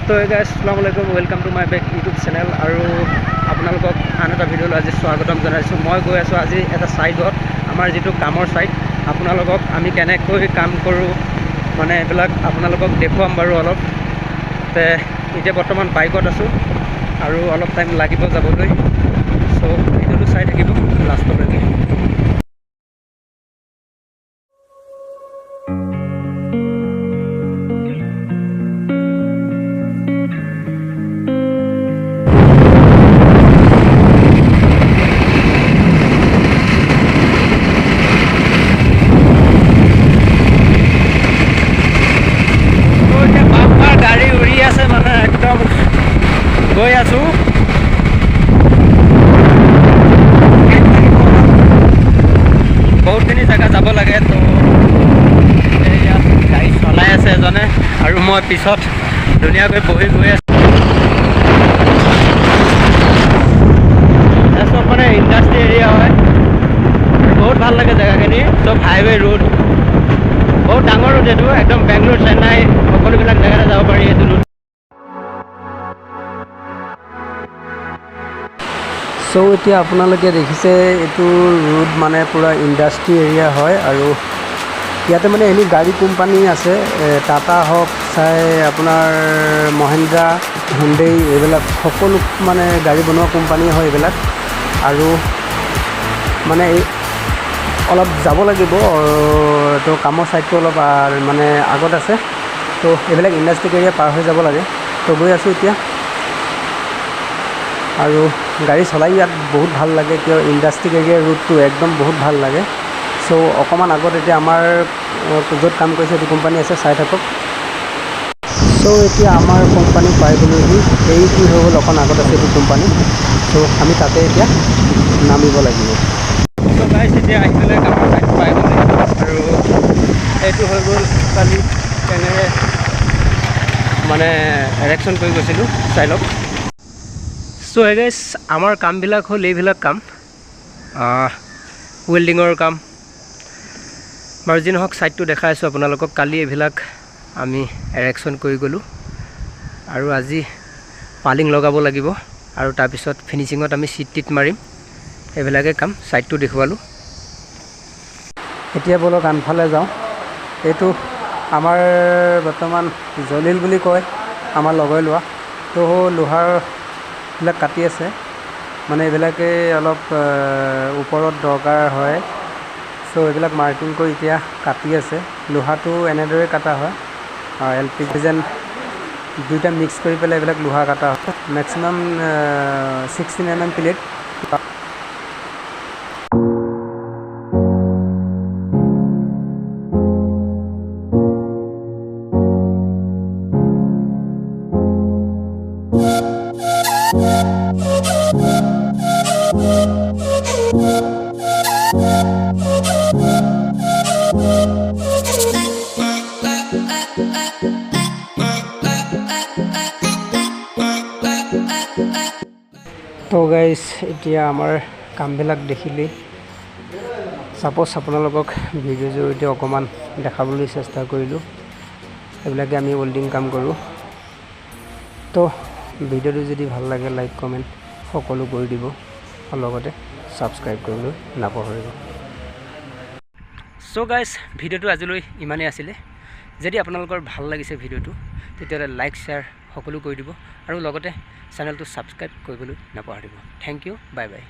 তো গাইজ আসসালামু আলাইকুম, welcome to my back YouTube channel. আৰু আপোনালোকক আন এটা ভিডিঅ'লৈ আজি স্বাগতম জনাইছোঁ। মই গৈ আছোঁ আজি এটা ছাইডত, আমাৰ যিটো কামৰ ছাইড। আপোনালোকক আমি কেনেকৈ কাম কৰোঁ মানে এইবিলাক আপোনালোকক দেখুৱাম বাৰু অলপ। এতিয়া বৰ্তমান বাইকত আছোঁ আৰু অলপ টাইম লাগিব যাবলৈ। চ' ভিডিঅ'টো চাই থাকিব লাষ্টলৈকে। গাড়ী উৰি আছে মানে একদম গৈ আছোঁ। বহুতখিনি জেগা যাব লাগে, তো এয়া গাড়ী চলাই আছে এজনে আৰু মই পিছত ধুনীয়াকৈ বহি গৈ আছোঁ। চব মানে ইণ্ডাষ্ট্ৰি এৰিয়া হয়, বহুত ভাল লাগে জেগাখিনি। চব হাইৱে ৰোড, বহুত ডাঙৰ ৰোড এইটো, একদম বেংগলোৰ চেন্নাই সকলোবিলাক জেগাতে যাব পাৰি এইটো ৰোড। চ' এতিয়া আপোনালোকে দেখিছে এইটো ৰোড মানে পূৰা ইণ্ডাষ্ট্ৰি এৰিয়া হয়, আৰু ইয়াতে মানে এনি গাড়ী কোম্পানী আছে, টাটা হওক চাই আপোনাৰ মহেন্দ্ৰা, হুণ্ডাই, এইবিলাক সকলো মানে গাড়ী বনোৱা কোম্পানী হয় এইবিলাক। আৰু মানে অলপ যাব লাগিব, তো কামৰ ছাইডটো অলপ মানে আগত আছে। তো এইবিলাক ইণ্ডাষ্ট্ৰিক এৰিয়া পাৰ হৈ যাব লাগে। তো গৈ আছোঁ এতিয়া, আৰু গাড়ী চলাই ইয়াত বহুত ভাল লাগে, কিয় ইণ্ডাষ্ট্ৰিক এৰিয়াৰ ৰুটটো একদম বহুত ভাল লাগে। চ' অকণমান আগত এতিয়া আমাৰ য'ত কাম কৰিছে এইটো কোম্পানী আছে, চাই থাকক। চ' এতিয়া আমাৰ কোম্পানী পাই গ'লোহি, এই কি হৈ গ'ল অকণ আগত আছে এইটো কোম্পানী। চ' আমি তাতে এতিয়া নামিব লাগিব। চ' গাইছ এতিয়া আহি পেলাই কামৰ ছাইড পাই গ'লে, আৰু এইটো হৈ গ'ল কালি কেনেৰে মানে এৰেকশ্যন কৰি গৈছিলোঁ, চাই লওক। চ' গাইছ আমাৰ কামবিলাক হ'ল এইবিলাক কাম, ৱেল্ডিঙৰ কাম বাৰু যি নহওক। ছাইডটো দেখাই আছোঁ আপোনালোকক। কালি এইবিলাক আমি এৰেকশ্যন কৰি গ'লোঁ, আৰু আজি পালিং লগাব লাগিব, আৰু তাৰপিছত ফিনিচিঙত আমি চিট টিট মাৰিম। এইবিলাকে কাম, ছাইডটো দেখুৱালোঁ। এতিয়া ব'লক আনফালে যাওঁ। এইটো আমাৰ বৰ্তমান জলিল বুলি কয়, আমাৰ লগাই লোৱা। তো লোহাৰবিলাক কাটি আছে, মানে এইবিলাকে অলপ ওপৰত দৰকাৰ হয়। চ' এইবিলাক মাৰ্কিং কৰি এতিয়া কাটি আছে। লোহাটো এনেদৰে কটা হয়, LPG যেন দুইটা মিক্স কৰি পেলাই এইবিলাক লোহা কটা হয়। Maximum 16 mm plate. তো গাইজ এতিয়া আমাৰ কামবিলাক দেখিলেই, ছাপ'জ আপোনালোকক ভিডিঅ'ৰ জৰিয়তে অকণমান দেখাবলৈ চেষ্টা কৰিলোঁ। এইবিলাকে আমি ৱেল্ডিং কাম কৰোঁ। তো ভিডিঅ'টো যদি ভাল লাগে লাইক কমেণ্ট সকলো কৰি দিব, আৰু লগতে ছাবস্ক্ৰাইব কৰিবলৈ নাপাহৰিব। চ' গাইজ ভিডিঅ'টো আজিলৈ ইমানেই আছিলে। যদি আপোনালোকৰ ভাল লাগিছে ভিডিঅ'টো, তেতিয়াহ'লে লাইক শ্বেয়াৰ সকলো কৰি দিব, আৰু লগতে চেনেলটো ছাবস্ক্ৰাইব কৰিবলৈ নাপাহৰিব। Thank you, bye by.